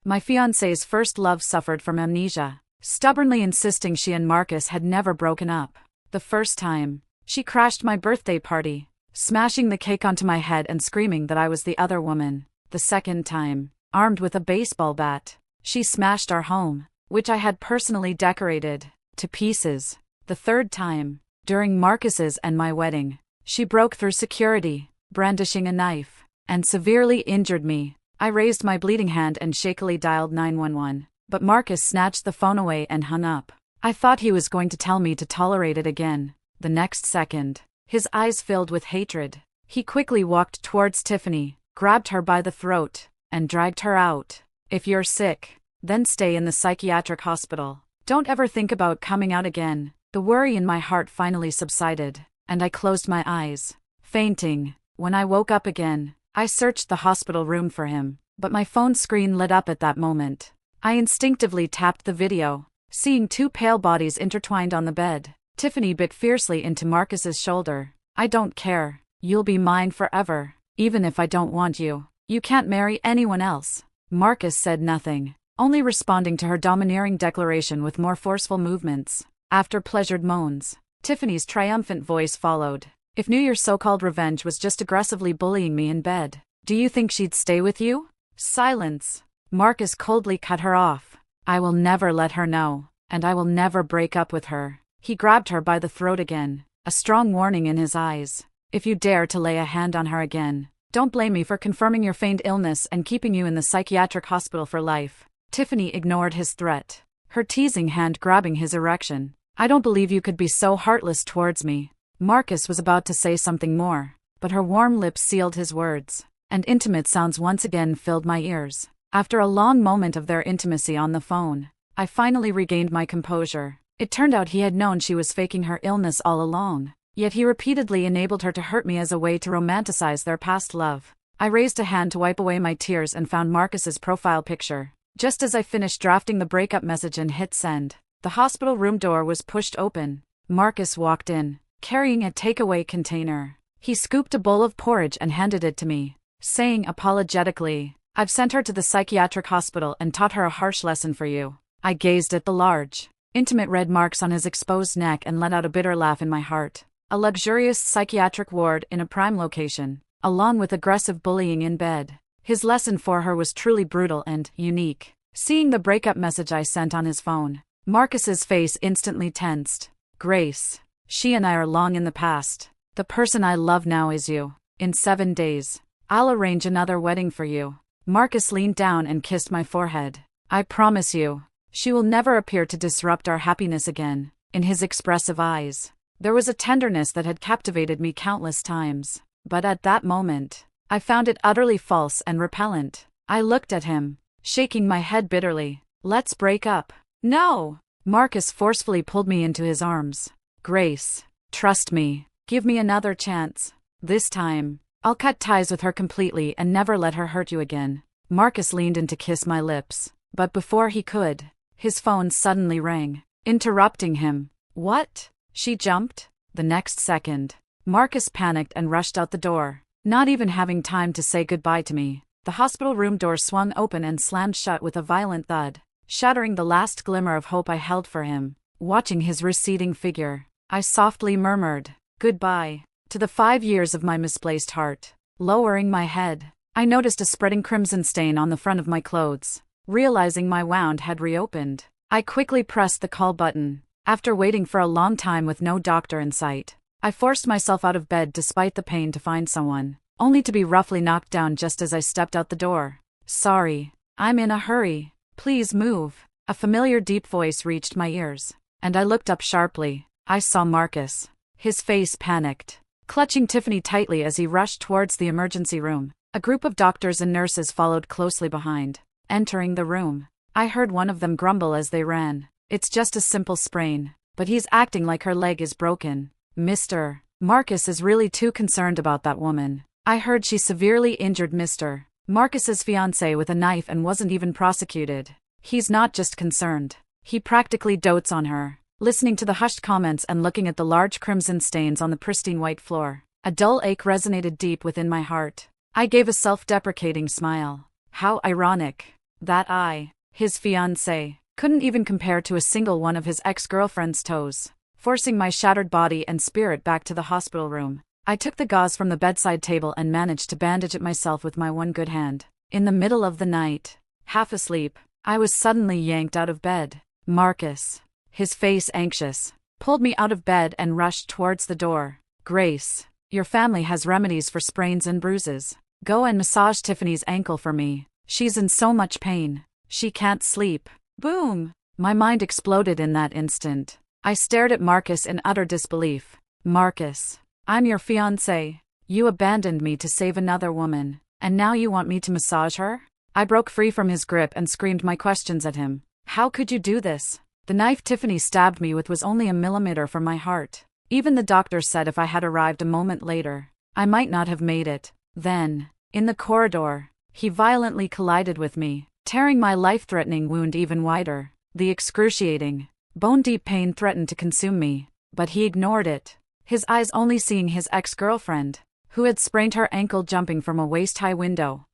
My fiancé's first love suffered from amnesia, stubbornly insisting she and Marcus had never broken up. The first time, she crashed my birthday party, smashing the cake onto my head and screaming that I was the other woman. The second time, armed with a baseball bat, she smashed our home, which I had personally decorated, to pieces. The third time, during Marcus's and my wedding, she broke through security, brandishing a knife, and severely injured me. I raised my bleeding hand and shakily dialed 911, but Marcus snatched the phone away and hung up. I thought he was going to tell me to tolerate it again. The next second, his eyes filled with hatred. He quickly walked towards Tiffany, grabbed her by the throat, and dragged her out. If you're sick, then stay in the psychiatric hospital. Don't ever think about coming out again. The worry in my heart finally subsided, and I closed my eyes, fainting. When I woke up again, I searched the hospital room for him, but my phone screen lit up at that moment. I instinctively tapped the video, seeing two pale bodies intertwined on the bed. Tiffany bit fiercely into Marcus's shoulder. I don't care. You'll be mine forever, even if I don't want you. You can't marry anyone else. Marcus said nothing, only responding to her domineering declaration with more forceful movements. After pleasured moans, Tiffany's triumphant voice followed. If New Year's so-called revenge was just aggressively bullying me in bed, do you think she'd stay with you? Silence. Marcus coldly cut her off. I will never let her know, and I will never break up with her. He grabbed her by the throat again, a strong warning in his eyes. If you dare to lay a hand on her again, don't blame me for confirming your feigned illness and keeping you in the psychiatric hospital for life. Tiffany ignored his threat, her teasing hand grabbing his erection. I don't believe you could be so heartless towards me. Marcus was about to say something more, but her warm lips sealed his words, and intimate sounds once again filled my ears. After a long moment of their intimacy on the phone, I finally regained my composure. It turned out he had known she was faking her illness all along, yet he repeatedly enabled her to hurt me as a way to romanticize their past love. I raised a hand to wipe away my tears and found Marcus's profile picture. Just as I finished drafting the breakup message and hit send, the hospital room door was pushed open. Marcus walked in, carrying a takeaway container. He scooped a bowl of porridge and handed it to me, saying apologetically, I've sent her to the psychiatric hospital and taught her a harsh lesson for you. I gazed at the large, intimate red marks on his exposed neck and let out a bitter laugh in my heart. A luxurious psychiatric ward in a prime location, along with aggressive bullying in bed. His lesson for her was truly brutal and unique. Seeing the breakup message I sent on his phone, Marcus's face instantly tensed. Grace, she and I are long in the past. The person I love now is you. In 7 days, I'll arrange another wedding for you. Marcus leaned down and kissed my forehead. I promise you, she will never appear to disrupt our happiness again. In his expressive eyes, there was a tenderness that had captivated me countless times. But at that moment, I found it utterly false and repellent. I looked at him, shaking my head bitterly. Let's break up. No! Marcus forcefully pulled me into his arms. Grace, trust me. Give me another chance. This time, I'll cut ties with her completely and never let her hurt you again. Marcus leaned in to kiss my lips, but before he could, his phone suddenly rang, interrupting him. What? She jumped. The next second, Marcus panicked and rushed out the door, not even having time to say goodbye to me. The hospital room door swung open and slammed shut with a violent thud, shattering the last glimmer of hope I held for him. Watching his receding figure, I softly murmured, goodbye, to the 5 years of my misplaced heart. Lowering my head, I noticed a spreading crimson stain on the front of my clothes. Realizing my wound had reopened, I quickly pressed the call button. After waiting for a long time with no doctor in sight, I forced myself out of bed despite the pain to find someone, only to be roughly knocked down just as I stepped out the door. Sorry, I'm in a hurry. Please move. A familiar deep voice reached my ears, and I looked up sharply. I saw Marcus. His face panicked, clutching Tiffany tightly as he rushed towards the emergency room. A group of doctors and nurses followed closely behind. Entering the room, I heard one of them grumble as they ran. It's just a simple sprain, but he's acting like her leg is broken. Mr. Marcus is really too concerned about that woman. I heard she severely injured Mr. Marcus's fiancé with a knife and wasn't even prosecuted. He's not just concerned. He practically dotes on her. Listening to the hushed comments and looking at the large crimson stains on the pristine white floor, a dull ache resonated deep within my heart. I gave a self-deprecating smile. How ironic. That I, his fiancé, couldn't even compare to a single one of his ex-girlfriend's toes. Forcing my shattered body and spirit back to the hospital room, I took the gauze from the bedside table and managed to bandage it myself with my one good hand. In the middle of the night, half asleep, I was suddenly yanked out of bed. Marcus, his face anxious, pulled me out of bed and rushed towards the door. Grace, your family has remedies for sprains and bruises. Go and massage Tiffany's ankle for me. She's in so much pain. She can't sleep. Boom! My mind exploded in that instant. I stared at Marcus in utter disbelief. Marcus, I'm your fiancé. You abandoned me to save another woman, and now you want me to massage her? I broke free from his grip and screamed my questions at him. How could you do this? The knife Tiffany stabbed me with was only a millimeter from my heart. Even the doctor said if I had arrived a moment later, I might not have made it. Then, in the corridor, he violently collided with me, tearing my life-threatening wound even wider. The excruciating, bone-deep pain threatened to consume me, but he ignored it, his eyes only seeing his ex-girlfriend, who had sprained her ankle jumping from a waist-high window.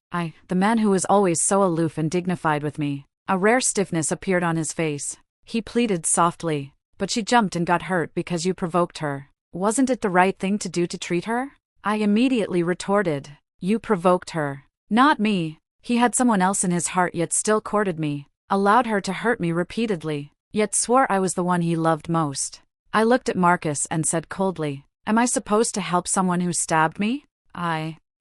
The man who was always so aloof and dignified with me. A rare stiffness appeared on his face. He pleaded softly, but she jumped and got hurt because you provoked her. Wasn't it the right thing to do to treat her? I immediately retorted. You provoked her. Not me. He had someone else in his heart yet still courted me, allowed her to hurt me repeatedly, yet swore I was the one he loved most. I looked at Marcus and said coldly, am I supposed to help someone who stabbed me?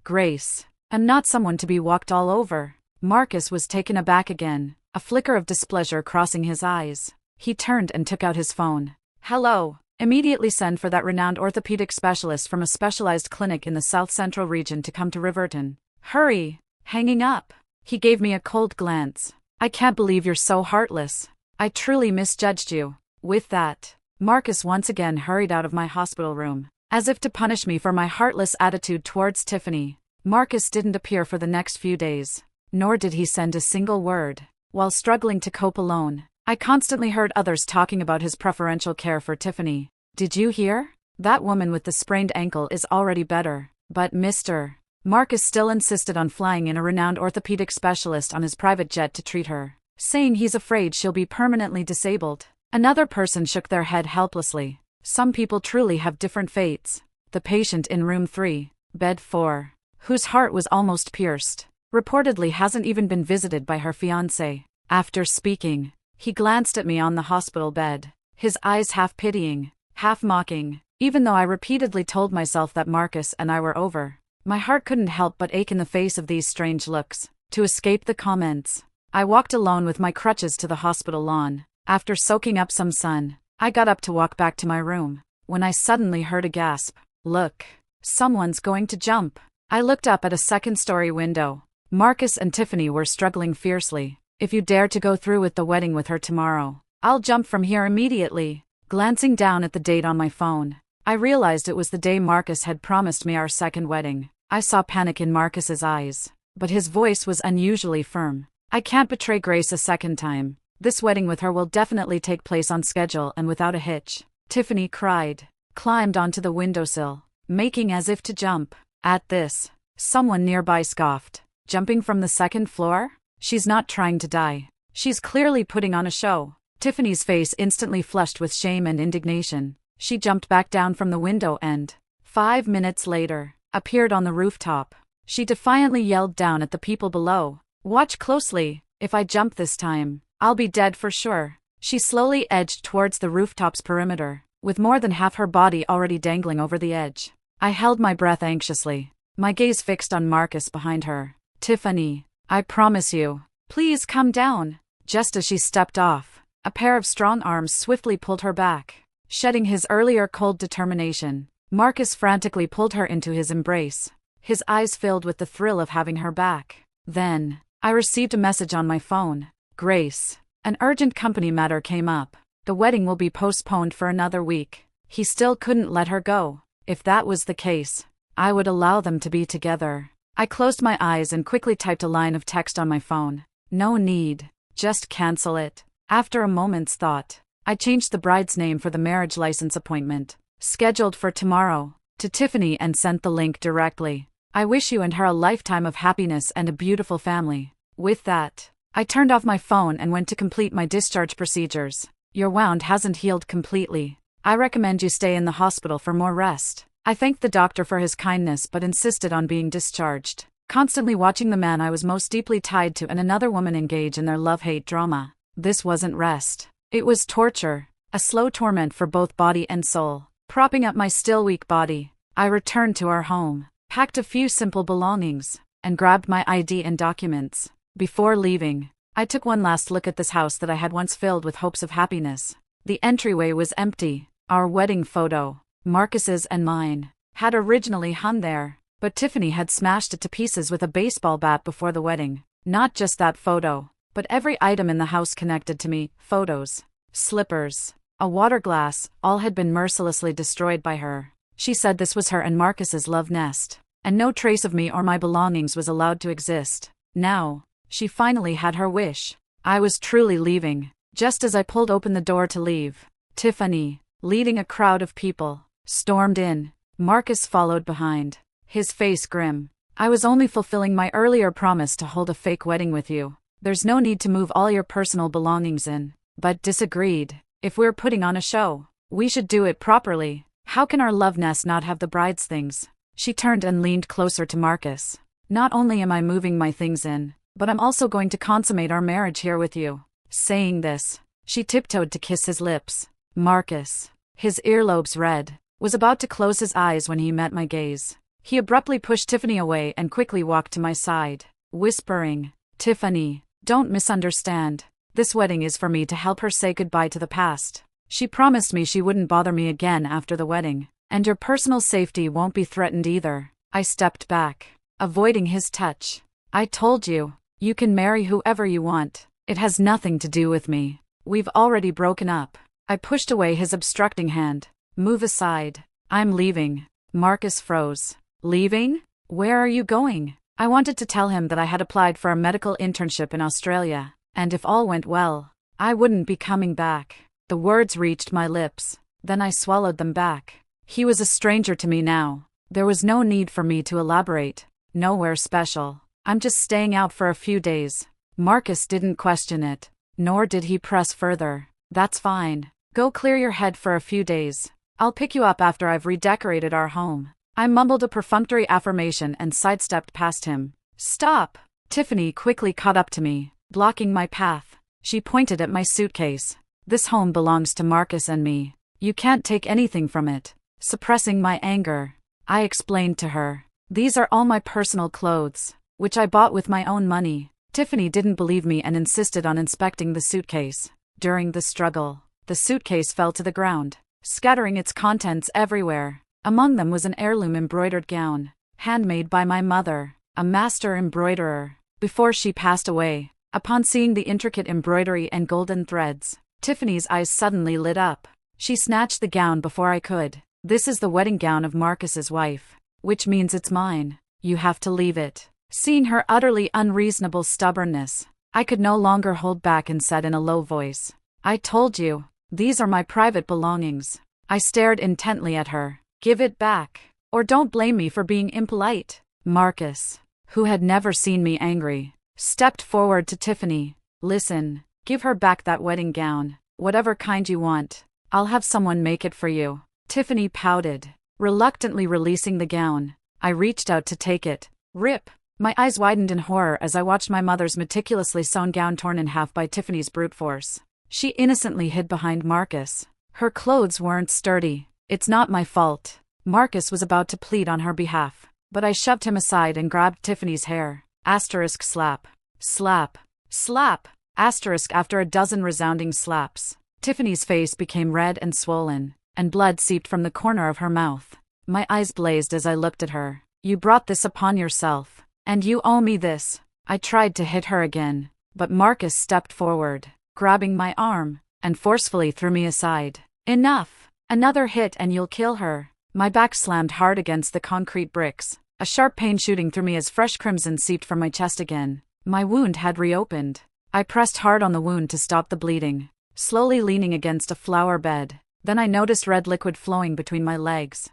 Grace, am not someone to be walked all over. Marcus was taken aback again, a flicker of displeasure crossing his eyes. He turned and took out his phone. Hello. Immediately send for that renowned orthopedic specialist from a specialized clinic in the South Central region to come to Riverton. Hurry. Hanging up. He gave me a cold glance. I can't believe you're so heartless. I truly misjudged you. With that, Marcus once again hurried out of my hospital room, as if to punish me for my heartless attitude towards Tiffany. Marcus didn't appear for the next few days, nor did he send a single word. While struggling to cope alone, I constantly heard others talking about his preferential care for Tiffany. Did you hear? That woman with the sprained ankle is already better. But Mr. Marcus still insisted on flying in a renowned orthopedic specialist on his private jet to treat her, saying he's afraid she'll be permanently disabled. Another person shook their head helplessly. Some people truly have different fates. The patient in room 3, bed 4, whose heart was almost pierced, reportedly hasn't even been visited by her fiancé. After speaking, he glanced at me on the hospital bed, his eyes half pitying, half mocking. Even though I repeatedly told myself that Marcus and I were over, my heart couldn't help but ache in the face of these strange looks. To escape the comments, I walked alone with my crutches to the hospital lawn. After soaking up some sun, I got up to walk back to my room, when I suddenly heard a gasp. Look, someone's going to jump. I looked up at a second-story window. Marcus and Tiffany were struggling fiercely. If you dare to go through with the wedding with her tomorrow, I'll jump from here immediately. Glancing down at the date on my phone, I realized it was the day Marcus had promised me our second wedding. I saw panic in Marcus's eyes, but his voice was unusually firm. I can't betray Grace a second time. This wedding with her will definitely take place on schedule and without a hitch. Tiffany cried, climbed onto the windowsill, making as if to jump. At this, someone nearby scoffed. Jumping from the second floor? She's not trying to die. She's clearly putting on a show. Tiffany's face instantly flushed with shame and indignation. She jumped back down from the window and, 5 minutes later, appeared on the rooftop. She defiantly yelled down at the people below, watch closely. If I jump this time, I'll be dead for sure. She slowly edged towards the rooftop's perimeter, with more than half her body already dangling over the edge. I held my breath anxiously, my gaze fixed on Marcus behind her. Tiffany, I promise you, please come down. Just as she stepped off, a pair of strong arms swiftly pulled her back. Shedding his earlier cold determination, Marcus frantically pulled her into his embrace, his eyes filled with the thrill of having her back. Then, I received a message on my phone. Grace, an urgent company matter came up. The wedding will be postponed for another week. He still couldn't let her go. If that was the case, I would allow them to be together. I closed my eyes and quickly typed a line of text on my phone. No need. Just cancel it. After a moment's thought, I changed the bride's name for the marriage license appointment, scheduled for tomorrow, to Tiffany and sent the link directly. I wish you and her a lifetime of happiness and a beautiful family. With that, I turned off my phone and went to complete my discharge procedures. Your wound hasn't healed completely. I recommend you stay in the hospital for more rest. I thanked the doctor for his kindness but insisted on being discharged, constantly watching the man I was most deeply tied to and another woman engage in their love-hate drama. This wasn't rest. It was torture, a slow torment for both body and soul. Propping up my still weak body, I returned to our home, packed a few simple belongings, and grabbed my ID and documents. Before leaving, I took one last look at this house that I had once filled with hopes of happiness. The entryway was empty. Our wedding photo, Marcus's and mine, had originally hung there, but Tiffany had smashed it to pieces with a baseball bat before the wedding. Not just that photo, but every item in the house connected to me: photos, slippers, a water glass, all had been mercilessly destroyed by her. She said this was her and Marcus's love nest, and no trace of me or my belongings was allowed to exist. Now, she finally had her wish. I was truly leaving. Just as I pulled open the door to leave, Tiffany, leading a crowd of people, stormed in. Marcus followed behind, his face grim. I was only fulfilling my earlier promise to hold a fake wedding with you. There's no need to move all your personal belongings in. But disagreed. If we're putting on a show, we should do it properly. How can our love nest not have the bride's things? She turned and leaned closer to Marcus. Not only am I moving my things in, but I'm also going to consummate our marriage here with you. Saying this, she tiptoed to kiss his lips. Marcus, his earlobes red, was about to close his eyes when he met my gaze. He abruptly pushed Tiffany away and quickly walked to my side, whispering, "Tiffany, don't misunderstand. This wedding is for me to help her say goodbye to the past. She promised me she wouldn't bother me again after the wedding, and your personal safety won't be threatened either." I stepped back, avoiding his touch. "I told you, you can marry whoever you want. It has nothing to do with me. We've already broken up." I pushed away his obstructing hand. "Move aside. I'm leaving." Marcus froze. "Leaving? Where are you going?" I wanted to tell him that I had applied for a medical internship in Australia, and if all went well, I wouldn't be coming back. The words reached my lips, then I swallowed them back. He was a stranger to me now. There was no need for me to elaborate. Nowhere special. I'm just staying out for a few days. Marcus didn't question it, nor did he press further. "That's fine. Go clear your head for a few days. I'll pick you up after I've redecorated our home." I mumbled a perfunctory affirmation and sidestepped past him. "Stop!" Tiffany quickly caught up to me, blocking my path. She pointed at my suitcase. "This home belongs to Marcus and me. You can't take anything from it." Suppressing my anger, I explained to her, "These are all my personal clothes, which I bought with my own money." Tiffany didn't believe me and insisted on inspecting the suitcase. During the struggle, the suitcase fell to the ground, scattering its contents everywhere. Among them was an heirloom embroidered gown, handmade by my mother, a master embroiderer, before she passed away. Upon seeing the intricate embroidery and golden threads, Tiffany's eyes suddenly lit up. She snatched the gown before I could. "This is the wedding gown of Marcus's wife, which means it's mine. You have to leave it." Seeing her utterly unreasonable stubbornness, I could no longer hold back and said in a low voice, "I told you, these are my private belongings." I stared intently at her. "Give it back, or don't blame me for being impolite." Marcus, who had never seen me angry, stepped forward to Tiffany. "Listen, give her back that wedding gown, whatever kind you want. I'll have someone make it for you." Tiffany pouted, reluctantly releasing the gown. I reached out to take it. Rip! My eyes widened in horror as I watched my mother's meticulously sewn gown torn in half by Tiffany's brute force. She innocently hid behind Marcus. Her clothes weren't sturdy. "It's not my fault." Marcus was about to plead on her behalf, but I shoved him aside and grabbed Tiffany's hair. Asterisk slap. Slap. Slap. Asterisk after a dozen resounding slaps. Tiffany's face became red and swollen, and blood seeped from the corner of her mouth. My eyes blazed as I looked at her. "You brought this upon yourself, and you owe me this." I tried to hit her again, but Marcus stepped forward, grabbing my arm, and forcefully threw me aside. "Enough! Another hit and you'll kill her." My back slammed hard against the concrete bricks, a sharp pain shooting through me as fresh crimson seeped from my chest again. My wound had reopened. I pressed hard on the wound to stop the bleeding, slowly leaning against a flower bed. Then I noticed red liquid flowing between my legs.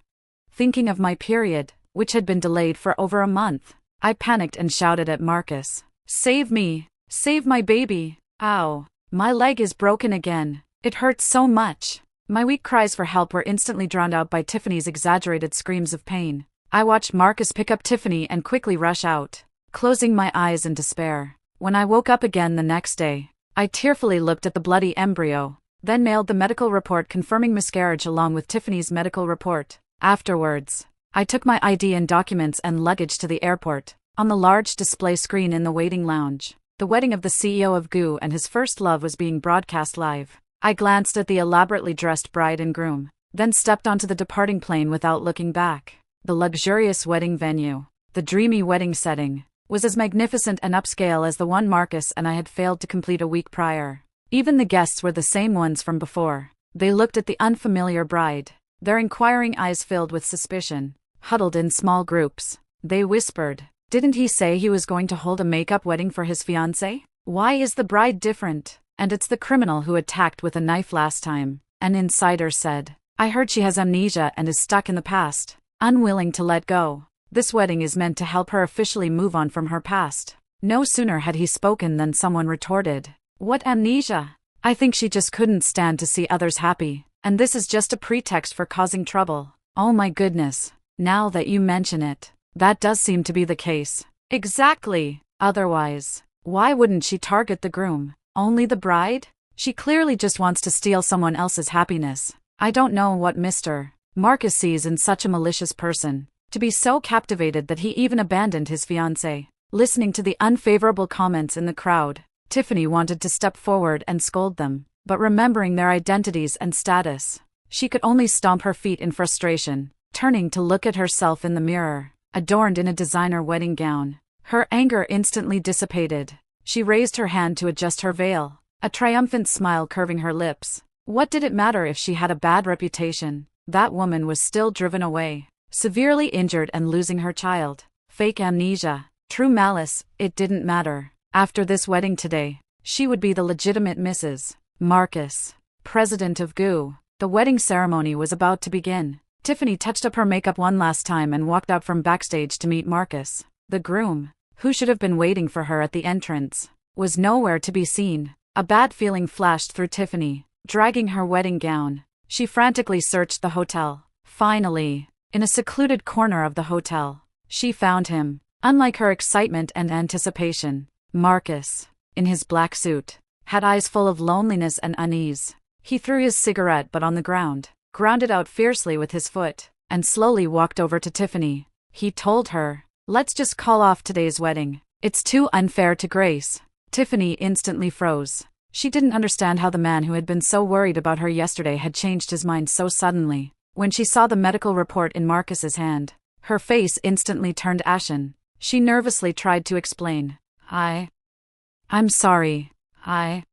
Thinking of my period, which had been delayed for over a month, I panicked and shouted at Marcus, "Save me! Save my baby. Ow. My leg is broken again. It hurts so much. My weak cries for help were instantly drowned out by Tiffany's exaggerated screams of pain. I watched Marcus pick up Tiffany and quickly rush out, closing my eyes in despair. When I woke up again the next day, I tearfully looked at the bloody embryo, then mailed the medical report confirming miscarriage along with Tiffany's medical report. Afterwards, I took my ID and documents and luggage to the airport. On the large display screen in the waiting lounge, the wedding of the CEO of GU and his first love was being broadcast live. I glanced at the elaborately dressed bride and groom, then stepped onto the departing plane without looking back. The luxurious wedding venue, the dreamy wedding setting, was as magnificent and upscale as the one Marcus and I had failed to complete a week prior. Even the guests were the same ones from before. They looked at the unfamiliar bride, their inquiring eyes filled with suspicion. Huddled in small groups, they whispered, "Didn't he say he was going to hold a makeup wedding for his fiancé? Why is the bride different? And it's the criminal who attacked with a knife last time," an insider said. "I heard she has amnesia and is stuck in the past, unwilling to let go. This wedding is meant to help her officially move on from her past." No sooner had he spoken than someone retorted, "What amnesia? I think she just couldn't stand to see others happy, and this is just a pretext for causing trouble." Oh my goodness, now that you mention it, that does seem to be the case. Exactly. Otherwise, why wouldn't she target the groom? Only the bride? She clearly just wants to steal someone else's happiness. I don't know what Mr. Marcus sees in such a malicious person, to be so captivated that he even abandoned his fiancée. Listening to the unfavorable comments in the crowd, Tiffany wanted to step forward and scold them, but remembering their identities and status, she could only stomp her feet in frustration, turning to look at herself in the mirror, adorned in a designer wedding gown. Her anger instantly dissipated. She raised her hand to adjust her veil, a triumphant smile curving her lips. What did it matter if she had a bad reputation? That woman was still driven away, severely injured and losing her child. Fake amnesia, true malice, it didn't matter. After this wedding today, she would be the legitimate Mrs. Marcus, president of GU. The wedding ceremony was about to begin. Tiffany touched up her makeup one last time and walked out from backstage to meet Marcus. The groom, who should have been waiting for her at the entrance, was nowhere to be seen. A bad feeling flashed through Tiffany. Dragging her wedding gown, she frantically searched the hotel. Finally, in a secluded corner of the hotel, she found him. Unlike her excitement and anticipation, Marcus, in his black suit, had eyes full of loneliness and unease. He threw his cigarette butt on the ground, ground it out fiercely with his foot, and slowly walked over to Tiffany. He told her, "Let's just call off today's wedding. It's too unfair to Grace." Tiffany instantly froze. She didn't understand how the man who had been so worried about her yesterday had changed his mind so suddenly. When she saw the medical report in Marcus's hand, her face instantly turned ashen. She nervously tried to explain. I'm sorry. I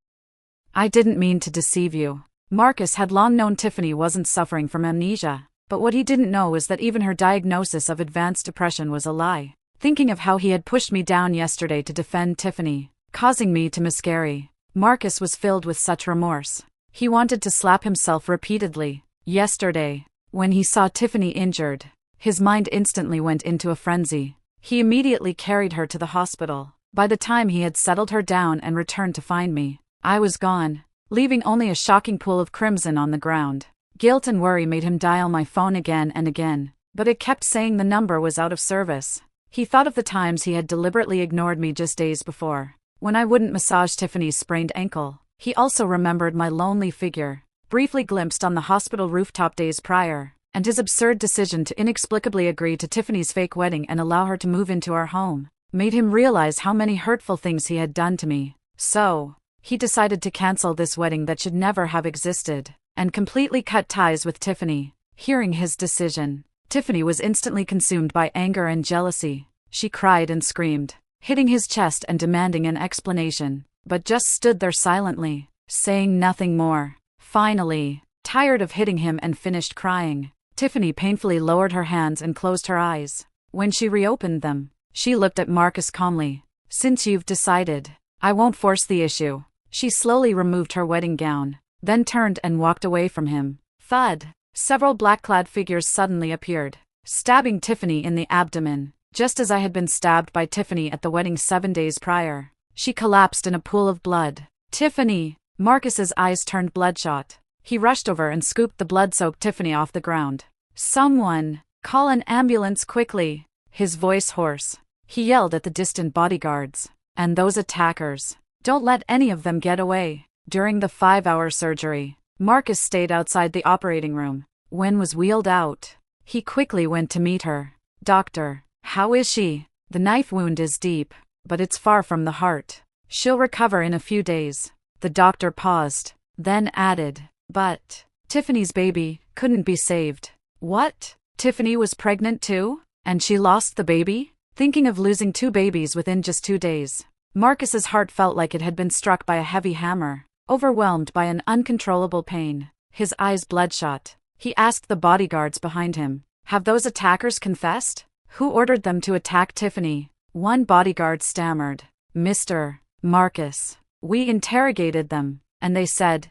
didn't mean to deceive you." Marcus had long known Tiffany wasn't suffering from amnesia, but what he didn't know was that even her diagnosis of advanced depression was a lie. Thinking of how he had pushed me down yesterday to defend Tiffany, causing me to miscarry, Marcus was filled with such remorse. He wanted to slap himself repeatedly. Yesterday, when he saw Tiffany injured, his mind instantly went into a frenzy. He immediately carried her to the hospital. By the time he had settled her down and returned to find me, I was gone, leaving only a shocking pool of crimson on the ground. Guilt and worry made him dial my phone again and again, but it kept saying the number was out of service. He thought of the times he had deliberately ignored me just days before, when I wouldn't massage Tiffany's sprained ankle. He also remembered my lonely figure, briefly glimpsed on the hospital rooftop days prior, and his absurd decision to inexplicably agree to Tiffany's fake wedding and allow her to move into our home, made him realize how many hurtful things he had done to me. So, he decided to cancel this wedding that should never have existed, and completely cut ties with Tiffany. Hearing his decision, Tiffany was instantly consumed by anger and jealousy. She cried and screamed, hitting his chest and demanding an explanation, but just stood there silently, saying nothing more. Finally, tired of hitting him and finished crying, Tiffany painfully lowered her hands and closed her eyes. When she reopened them, she looked at Marcus calmly. "Since you've decided, I won't force the issue." She slowly removed her wedding gown, then turned and walked away from him. Thud! Several black-clad figures suddenly appeared, stabbing Tiffany in the abdomen, just as I had been stabbed by Tiffany at the wedding 7 days prior. She collapsed in a pool of blood. Tiffany! Marcus's eyes turned bloodshot. He rushed over and scooped the blood-soaked Tiffany off the ground. Someone! Call an ambulance quickly! His voice hoarse. He yelled at the distant bodyguards. And those attackers. Don't let any of them get away. During the 5-hour surgery, Marcus stayed outside the operating room. When was wheeled out, he quickly went to meet her. Doctor, how is she? The knife wound is deep, but it's far from the heart. She'll recover in a few days. The doctor paused, then added, but Tiffany's baby couldn't be saved. What? Tiffany was pregnant too? And she lost the baby? Thinking of losing 2 babies within just 2 days. Marcus's heart felt like it had been struck by a heavy hammer, overwhelmed by an uncontrollable pain. His eyes bloodshot. He asked the bodyguards behind him, have those attackers confessed? Who ordered them to attack Tiffany? One bodyguard stammered, Mr. Marcus. We interrogated them, and they said,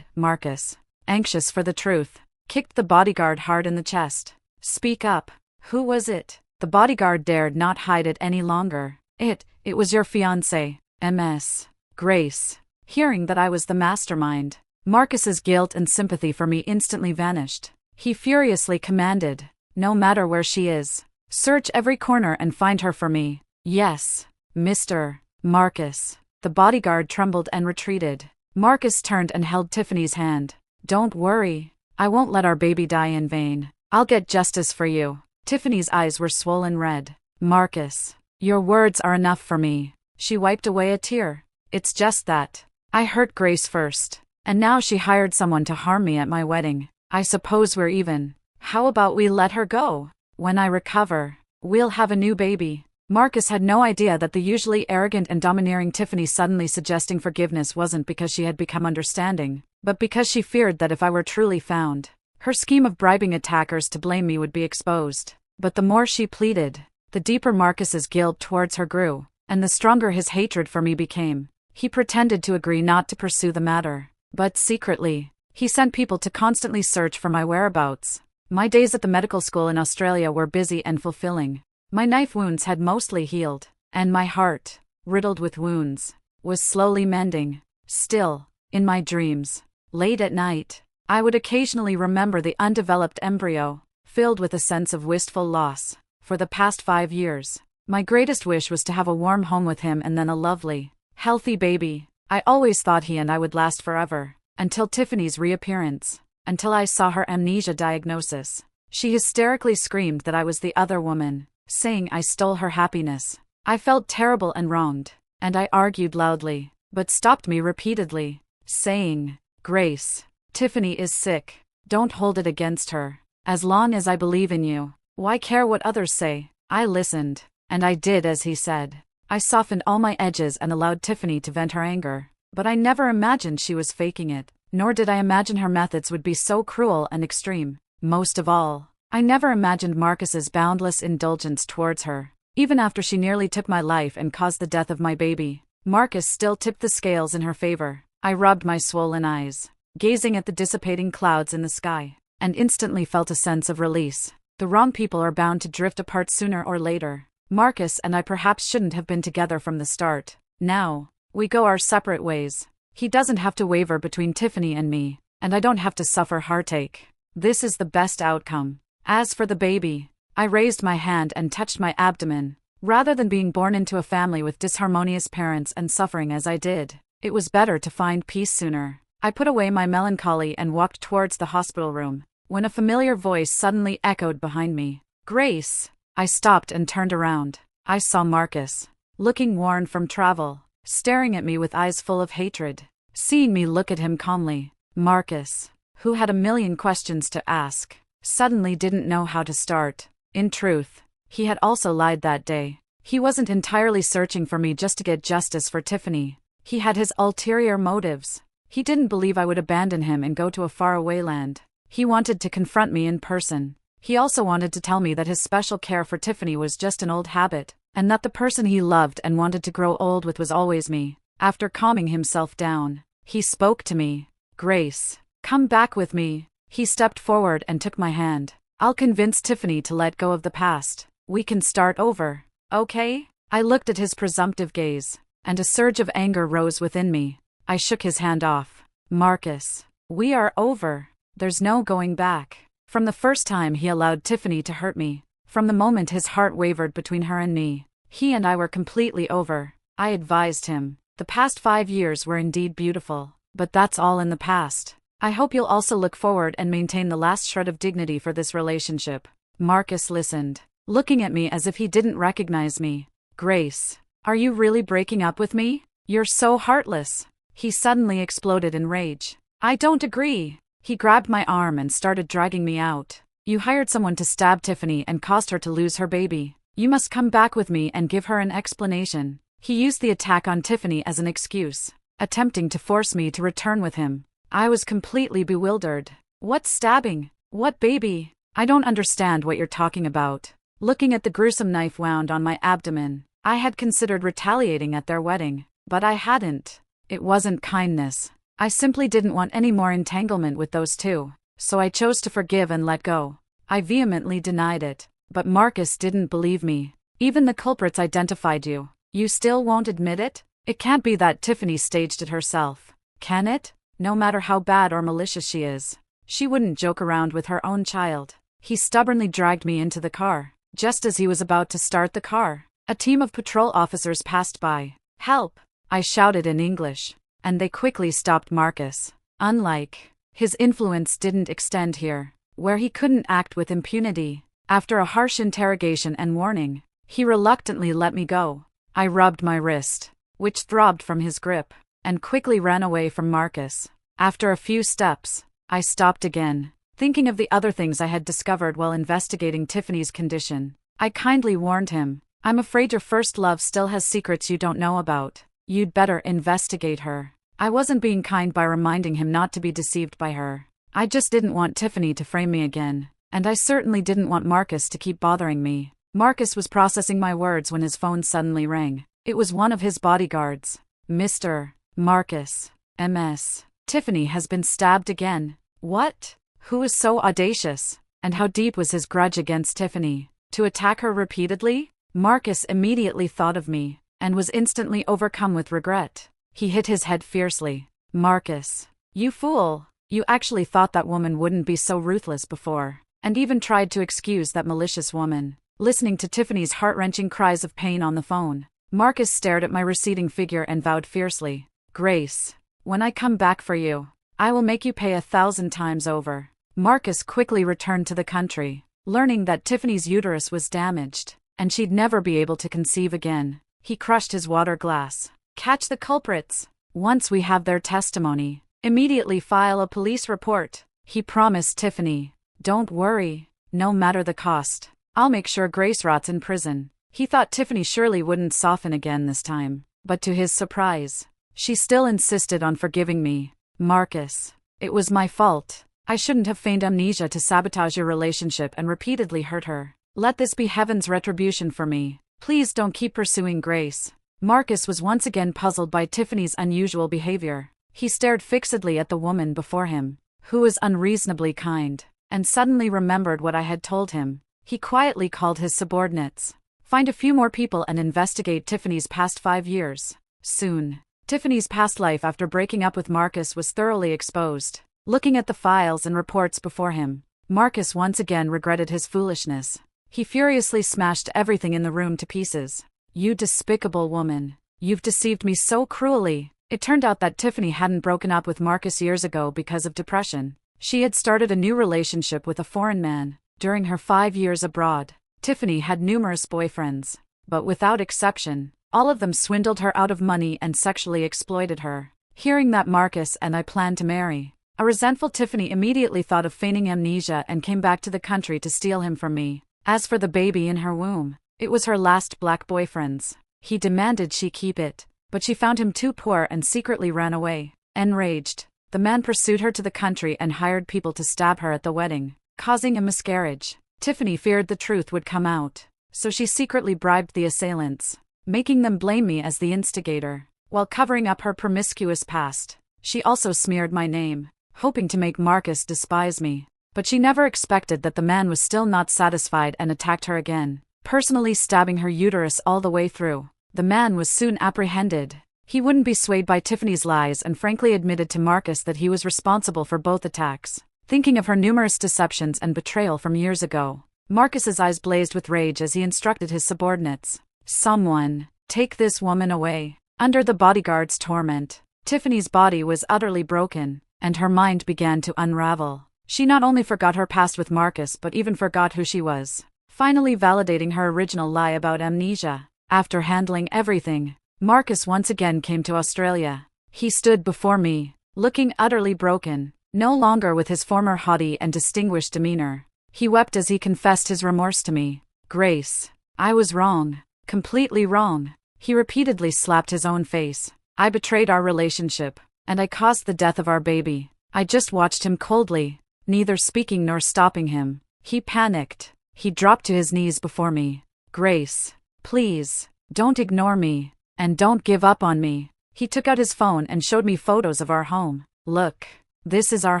Marcus, anxious for the truth, kicked the bodyguard hard in the chest. Speak up. Who was it? The bodyguard dared not hide it any longer. It was your fiancé, Ms. Grace. Hearing that I was the mastermind, Marcus's guilt and sympathy for me instantly vanished. He furiously commanded, no matter where she is, search every corner and find her for me. Yes, Mr. Marcus. The bodyguard trembled and retreated. Marcus turned and held Tiffany's hand. Don't worry. I won't let our baby die in vain. I'll get justice for you. Tiffany's eyes were swollen red. Marcus, your words are enough for me. She wiped away a tear. It's just that I hurt Grace first, and now she hired someone to harm me at my wedding. I suppose we're even. How about we let her go? When I recover, we'll have a new baby. Marcus had no idea that the usually arrogant and domineering Tiffany suddenly suggesting forgiveness wasn't because she had become understanding, but because she feared that if I were truly found, her scheme of bribing attackers to blame me would be exposed. But the more she pleaded, the deeper Marcus's guilt towards her grew, and the stronger his hatred for me became. He pretended to agree not to pursue the matter, but secretly, he sent people to constantly search for my whereabouts. My days at the medical school in Australia were busy and fulfilling. My knife wounds had mostly healed, and my heart, riddled with wounds, was slowly mending. Still, in my dreams, late at night, I would occasionally remember the undeveloped embryo, filled with a sense of wistful loss. For the past 5 years, my greatest wish was to have a warm home with him and then a lovely, healthy baby. I always thought he and I would last forever, until Tiffany's reappearance, until I saw her amnesia diagnosis. She hysterically screamed that I was the other woman, saying I stole her happiness. I felt terrible and wronged, and I argued loudly, but stopped me repeatedly, saying, Grace, Tiffany is sick. Don't hold it against her. As long as I believe in you, why care what others say? I listened, and I did as he said. I softened all my edges and allowed Tiffany to vent her anger, but I never imagined she was faking it, nor did I imagine her methods would be so cruel and extreme. Most of all, I never imagined Marcus's boundless indulgence towards her. Even after she nearly took my life and caused the death of my baby, Marcus still tipped the scales in her favor. I rubbed my swollen eyes, gazing at the dissipating clouds in the sky, and instantly felt a sense of release. The wrong people are bound to drift apart sooner or later. Marcus and I perhaps shouldn't have been together from the start. Now, we go our separate ways. He doesn't have to waver between Tiffany and me, and I don't have to suffer heartache. This is the best outcome. As for the baby, I raised my hand and touched my abdomen. Rather than being born into a family with disharmonious parents and suffering as I did, it was better to find peace sooner. I put away my melancholy and walked towards the hospital room, when a familiar voice suddenly echoed behind me. Grace! I stopped and turned around. I saw Marcus, looking worn from travel, staring at me with eyes full of hatred. Seeing me look at him calmly, Marcus, who had a million questions to ask, suddenly didn't know how to start. In truth, he had also lied that day. He wasn't entirely searching for me just to get justice for Tiffany. He had his ulterior motives. He didn't believe I would abandon him and go to a faraway land. He wanted to confront me in person. He also wanted to tell me that his special care for Tiffany was just an old habit, and that the person he loved and wanted to grow old with was always me. After calming himself down, he spoke to me. Grace, come back with me. He stepped forward and took my hand. I'll convince Tiffany to let go of the past. We can start over, okay? I looked at his presumptive gaze, and a surge of anger rose within me. I shook his hand off. Marcus, we are over. There's no going back. From the first time he allowed Tiffany to hurt me, from the moment his heart wavered between her and me, he and I were completely over. I advised him. The past 5 years were indeed beautiful, but that's all in the past. I hope you'll also look forward and maintain the last shred of dignity for this relationship. Marcus listened, looking at me as if he didn't recognize me. Grace, are you really breaking up with me? You're so heartless. He suddenly exploded in rage. I don't agree. He grabbed my arm and started dragging me out. You hired someone to stab Tiffany and caused her to lose her baby. You must come back with me and give her an explanation. He used the attack on Tiffany as an excuse, attempting to force me to return with him. I was completely bewildered. What stabbing? What baby? I don't understand what you're talking about. Looking at the gruesome knife wound on my abdomen, I had considered retaliating at their wedding, but I hadn't. It wasn't kindness. I simply didn't want any more entanglement with those two, so I chose to forgive and let go. I vehemently denied it, but Marcus didn't believe me. Even the culprits identified you. You still won't admit it? It can't be that Tiffany staged it herself, can it? No matter how bad or malicious she is, she wouldn't joke around with her own child. He stubbornly dragged me into the car. Just as he was about to start the car, a team of patrol officers passed by. Help! I shouted in English, and they quickly stopped Marcus. Unlike his influence didn't extend here, where he couldn't act with impunity. After a harsh interrogation and warning, he reluctantly let me go. I rubbed my wrist, which throbbed from his grip, and quickly ran away from Marcus. After a few steps, I stopped again, thinking of the other things I had discovered while investigating Tiffany's condition. I kindly warned him, I'm afraid your first love still has secrets you don't know about. You'd better investigate her. I wasn't being kind by reminding him not to be deceived by her. I just didn't want Tiffany to frame me again, and I certainly didn't want Marcus to keep bothering me. Marcus was processing my words when his phone suddenly rang. It was one of his bodyguards. Mr. Marcus, MS. Tiffany has been stabbed again. What? Who is so audacious? And how deep was his grudge against Tiffany? To attack her repeatedly? Marcus immediately thought of me, and was instantly overcome with regret. He hit his head fiercely. Marcus, you fool! You actually thought that woman wouldn't be so ruthless before, and even tried to excuse that malicious woman. Listening to Tiffany's heart-wrenching cries of pain on the phone, Marcus stared at my receding figure and vowed fiercely, Grace, when I come back for you, I will make you pay 1,000 times over. Marcus quickly returned to the country, learning that Tiffany's uterus was damaged, and she'd never be able to conceive again. He crushed his water glass. Catch the culprits. Once we have their testimony, immediately file a police report. He promised Tiffany, don't worry, no matter the cost, I'll make sure Grace rots in prison. He thought Tiffany surely wouldn't soften again this time, but to his surprise, she still insisted on forgiving me. Marcus, it was my fault. I shouldn't have feigned amnesia to sabotage your relationship and repeatedly hurt her. Let this be heaven's retribution for me. Please don't keep pursuing Grace. Marcus was once again puzzled by Tiffany's unusual behavior. He stared fixedly at the woman before him, who was unreasonably kind, and suddenly remembered what I had told him. He quietly called his subordinates. Find a few more people and investigate Tiffany's past 5 years. Soon, Tiffany's past life after breaking up with Marcus was thoroughly exposed. Looking at the files and reports before him, Marcus once again regretted his foolishness. He furiously smashed everything in the room to pieces. You despicable woman. You've deceived me so cruelly. It turned out that Tiffany hadn't broken up with Marcus years ago because of depression. She had started a new relationship with a foreign man. During her 5 years abroad, Tiffany had numerous boyfriends, but without exception, all of them swindled her out of money and sexually exploited her. Hearing that Marcus and I planned to marry, a resentful Tiffany immediately thought of feigning amnesia and came back to the country to steal him from me. As for the baby in her womb, it was her last black boyfriend's. He demanded she keep it, but she found him too poor and secretly ran away. Enraged, the man pursued her to the country and hired people to stab her at the wedding, causing a miscarriage. Tiffany feared the truth would come out, so she secretly bribed the assailants, making them blame me as the instigator. While covering up her promiscuous past, she also smeared my name, hoping to make Marcus despise me. But she never expected that the man was still not satisfied and attacked her again, personally stabbing her uterus all the way through. The man was soon apprehended. He wouldn't be swayed by Tiffany's lies and frankly admitted to Marcus that he was responsible for both attacks. Thinking of her numerous deceptions and betrayal from years ago, Marcus's eyes blazed with rage as he instructed his subordinates. "Someone, take this woman away." Under the bodyguard's torment, Tiffany's body was utterly broken, and her mind began to unravel. She not only forgot her past with Marcus but even forgot who she was, finally validating her original lie about amnesia. After handling everything, Marcus once again came to Australia. He stood before me, looking utterly broken, no longer with his former haughty and distinguished demeanor. He wept as he confessed his remorse to me. "Grace, I was wrong, completely wrong." He repeatedly slapped his own face. "I betrayed our relationship, and I caused the death of our baby." I just watched him coldly, neither speaking nor stopping him. He panicked. He dropped to his knees before me. "Grace, please, don't ignore me, and don't give up on me." He took out his phone and showed me photos of our home. "Look, this is our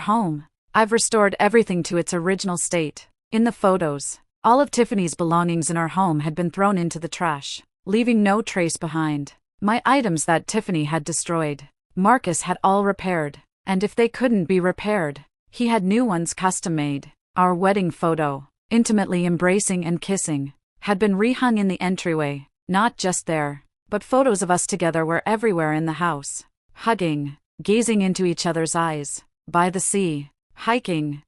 home. I've restored everything to its original state." In the photos, all of Tiffany's belongings in our home had been thrown into the trash, leaving no trace behind. My items that Tiffany had destroyed, Marcus had all repaired, and if they couldn't be repaired, he had new ones custom-made. Our wedding photo, intimately embracing and kissing, had been rehung in the entryway. Not just there, but photos of us together were everywhere in the house. Hugging, gazing into each other's eyes, by the sea, hiking.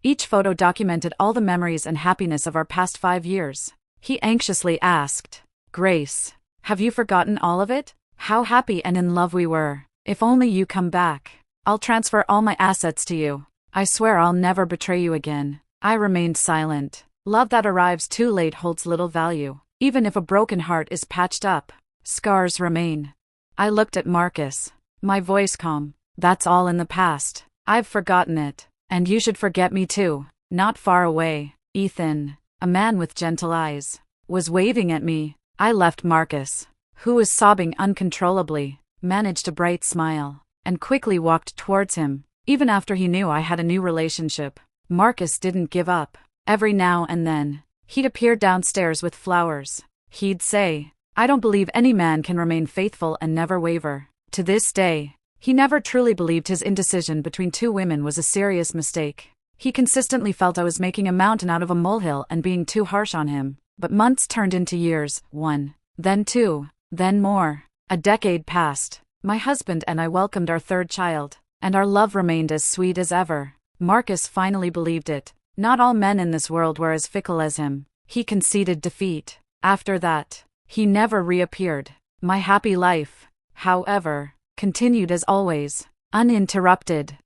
Each photo documented all the memories and happiness of our past 5 years. He anxiously asked, "Grace, have you forgotten all of it? How happy and in love we were. If only you come back. I'll transfer all my assets to you. I swear I'll never betray you again." I remained silent. Love that arrives too late holds little value. Even if a broken heart is patched up, scars remain. I looked at Marcus, my voice calm. "That's all in the past. I've forgotten it. And you should forget me too." Not far away, Ethan, a man with gentle eyes, was waving at me. I left Marcus, who was sobbing uncontrollably, managed a bright smile, and quickly walked towards him. Even after he knew I had a new relationship, Marcus didn't give up. Every now and then, he'd appear downstairs with flowers. He'd say, "I don't believe any man can remain faithful and never waver." To this day, he never truly believed his indecision between 2 women was a serious mistake. He consistently felt I was making a mountain out of a molehill and being too harsh on him. But months turned into years, 1, then 2, then more. A decade passed. My husband and I welcomed our 3rd child, and our love remained as sweet as ever. Marcus finally believed it. Not all men in this world were as fickle as him. He conceded defeat. After that, he never reappeared. My happy life, however, continued as always, uninterrupted.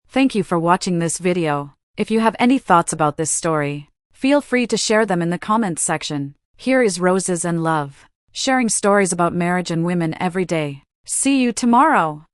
Thank you for watching this video. If you have any thoughts about this story, feel free to share them in the comments section. Here is Roses and Love, sharing stories about marriage and women every day. See you tomorrow.